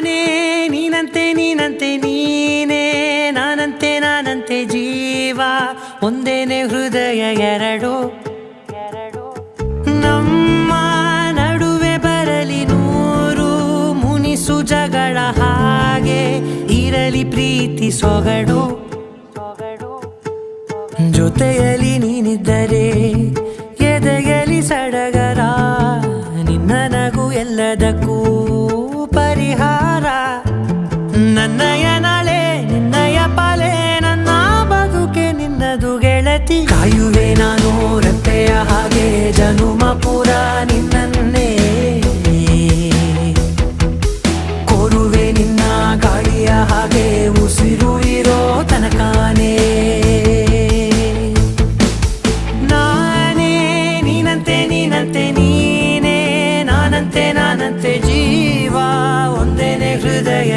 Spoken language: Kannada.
ನಾನೇ ನೀನಂತೆ ನೀನಂತೆ ನೀನೇ, ನಾನಂತೆ ನಾನಂತೆ ಜೀವ ಒಂದೇನೆ ಹೃದಯ ಎರಡು. ನಮ್ಮ ನಡುವೆ ಬರಲಿ ನೂರು ಮುನಿಸು ಜಗಳ, ಹಾಗೆ ಇರಲಿ ಪ್ರೀತಿ ಸೊಗಡು. ಜೊತೆಯಲ್ಲಿ ನೀನಿದ್ದರೆ ಎದೆಯಲಿ ಸಡಗರ, ನಿನ್ನ ನಗು ಎಲ್ಲದಕ್ಕೂ ಪರಿಹಾರ. ನನ್ನಯ ನಾಳೆ ನಿನ್ನಯ ಪಾಲೆ, ನನ್ನ ಬದುಕೆ ನಿನ್ನದು ಗೆಳತಿ. ಕಾಯುವೆ ನಾನು ರೆಪ್ಪೆಯ ಹಾಗೆ ಜನುಮ ಪೂರ ನಿನ್ನನ್ನೇ, ಕೋರುವೆ ನಿನ್ನ ಗಾಳಿಯ ಹಾಗೆ ಉಸಿರು ಇರೋ ತನಕನೇ. ನಾನೇ ನೀನಂತೆ ನೀನಂತೆ ನೀನೇ, ನಾನಂತೆ ನಾನಂತೆ ಜೀವ ಒಂದೇನೆ ಹೃದಯ